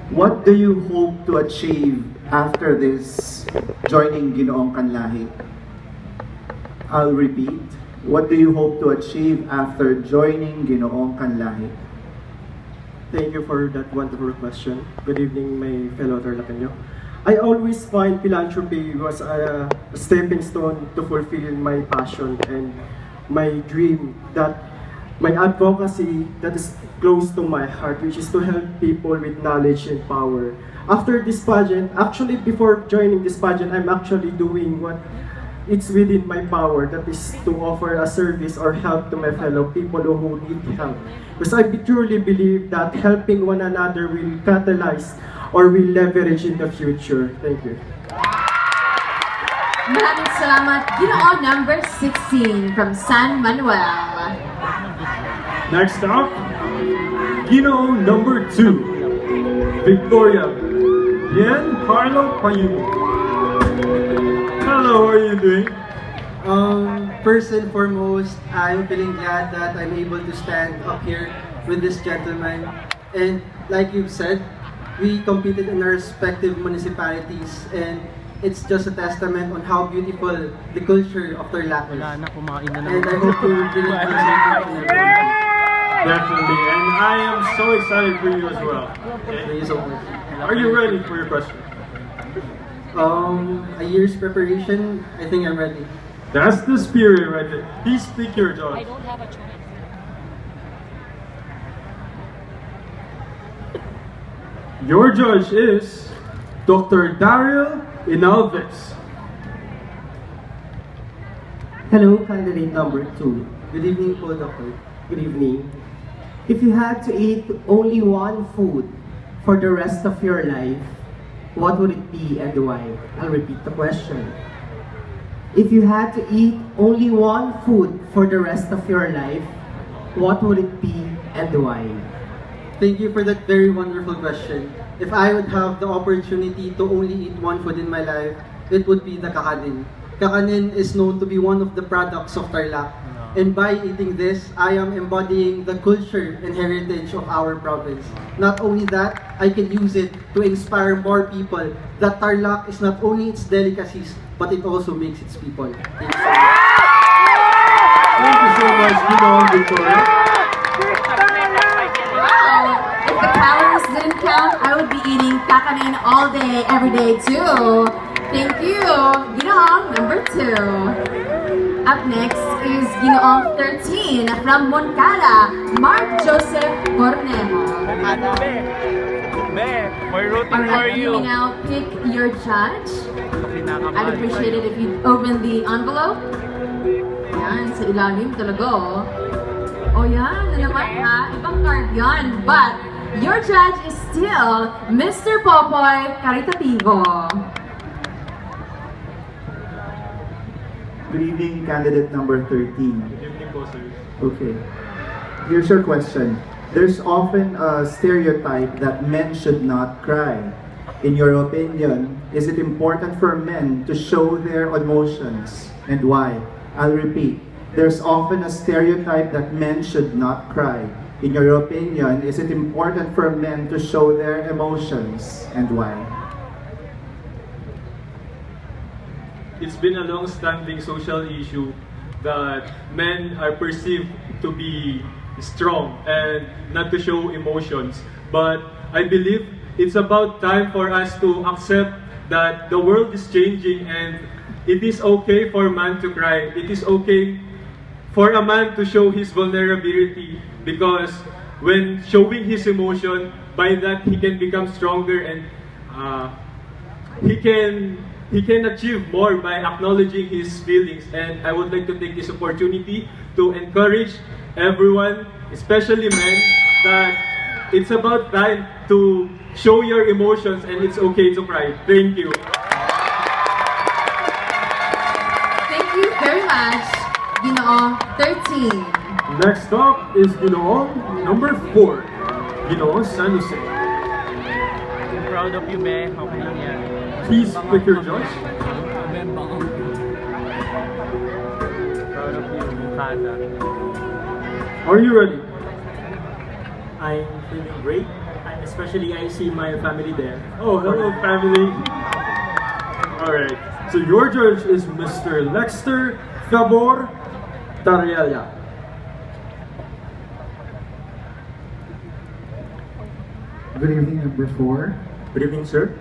What do you hope to achieve after this joining Ginoong Kanlahi? I'll repeat. What do you hope to achieve after joining Ginoong Kanlahi? Thank you for that wonderful question. Good evening, my fellow Tarlacanyo. I always find philanthropy was a stepping stone to fulfill my passion and my dream, that my advocacy that is close to my heart, which is to help people with knowledge and power. After this pageant, actually before joining this pageant, I'm actually doing what it's within my power, that is to offer a service or help to my fellow people who need help. Because I truly believe that helping one another will catalyze or will leverage in the future. Thank you. Maraming salamat. Ginoong number 16 from San Manuel. Next up, Ginoong number 2, Victoria. Carlo Payugo. Hello, how are you doing? First and foremost, I'm feeling glad that I'm able to stand up here with this gentleman. And like you've said, we competed in our respective municipalities, and it's just a testament on how beautiful the culture of Tarlac is. And I hope to really please everyone. Definitely, and I am so excited for you as well. Thank you so much. Are you ready for your question? A year's preparation, I think I'm ready. That's the spirit right there. Please pick your judge. I don't have a choice. Your judge is Dr. Daryl Inalves. Hello, candidate number 2. Good evening po, Doctor. Good evening. If you had to eat only one food for the rest of your life, what would it be and why? I'll repeat the question. If you had to eat only one food for the rest of your life, what would it be and why? Thank you for that very wonderful question. If I would have the opportunity to only eat one food in my life, it would be the kakanin. Kakanin is known to be one of the products of Tarlac. And by eating this, I am embodying the culture and heritage of our province. Not only that, I can use it to inspire more people that Tarlac is not only its delicacies, but it also makes its people. Thank you so much. Thank you so much, Ginoong Victoria. Wow! If the calories didn't count, I would be eating kakanin all day, every day too. Thank you, Ginoong number 2. Up next is Ginoong 13 from Moncada, Mark Joseph Cornejo. We're rooting for Alright, you you. may now pick your judge. I'd appreciate it if you'd open the envelope. Yan, sa ilalim talaga oh. Yan, na naman ha, ibang card yan. But, your judge is still Mr. Popoy Caritativo. Good evening, candidate number 13. Good evening po, sir. Okay. Here's your question. There's often a stereotype that men should not cry. In your opinion, is it important for men to show their emotions, and why? I'll repeat. There's often a stereotype that men should not cry. In your opinion, is it important for men to show their emotions, and why? It's been a long-standing social issue that men are perceived to be strong and not to show emotions. But I believe it's about time for us to accept that the world is changing and it is okay for a man to cry. It is okay for a man to show his vulnerability, because when showing his emotion, by that he can become stronger and he can achieve more by acknowledging his feelings. And I would like to take this opportunity to encourage everyone, especially men, that it's about time to show your emotions and it's okay to cry. Thank you. Thank you very much, Ginoong 13. Next up is Ginoong number 4, Ginoong San Jose. I'm proud of you, be. Okay lang yan. Please pick your judge. Proud of you, Kada. Are you ready? I'm feeling great. I'm especially I see my family there. Oh, hello, family. Alright, so your judge is Mr. Lexter Gabor Tariella. Good evening, number 4. Good evening, sir.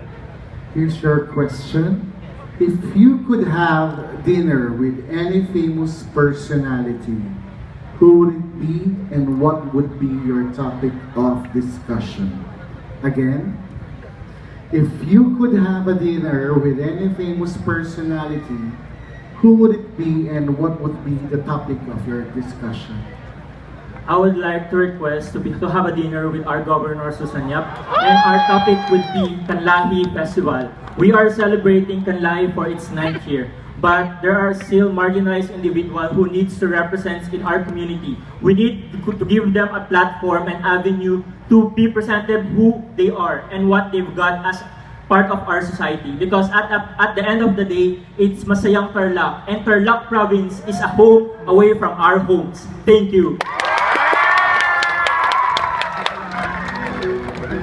Here's your question. If you could have dinner with any famous personality, who would it be and what would be your topic of discussion? Again, if you could have a dinner with any famous personality, who would it be and what would be the topic of your discussion? I would like to request to have a dinner with our Governor Susan Yap, and our topic would be Kanlahi Festival. We are celebrating Kanlahi for its 9th year, but there are still marginalized individuals who needs to represent in our community. We need to give them a platform and avenue to be presented who they are and what they've got as part of our society. Because at the end of the day, it's Masayang Tarlac, and Tarlac province is a home away from our homes. Thank you.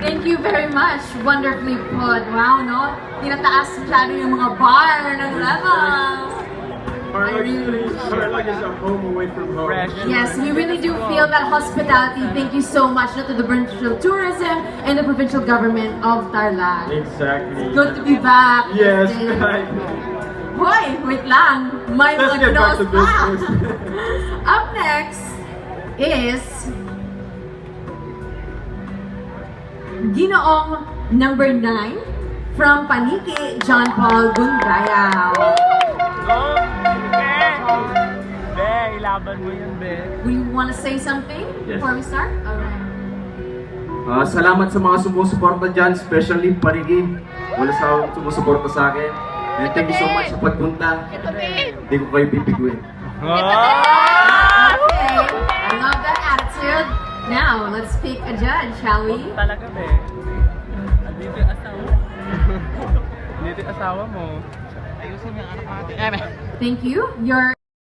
Thank you very much. Wonderfully put. Wow, no? Tinataas masyado yung mga bar ng levels. Tarlac is a home away from home. Yes, we really do feel that hospitality. Thank you so much to the provincial tourism and the provincial government of Tarlac. Exactly. Good to be back. Yes, Today. right. Hoy, wait lang. May Let's mga get back to knows pa. business. Up next is Ginoong number 9 from Paniki, John Paul Gundayaw. Be, ilaban mo yun, Be. Will you want to say something before we start? Alright. Salamat sa mga sumusuporta dyan, especially Panigi. Wala sa sumusuporta sa akin. And thank you so much sa pagpunta. Hindi ko kayo pipiguin. Okay, I love that attitude. Now, let's pick a judge, shall we? Talaga, Be. Andito yung asawa mo. Andito yung asawa mo. Ayusin mo yung anak natin. Thank you. Your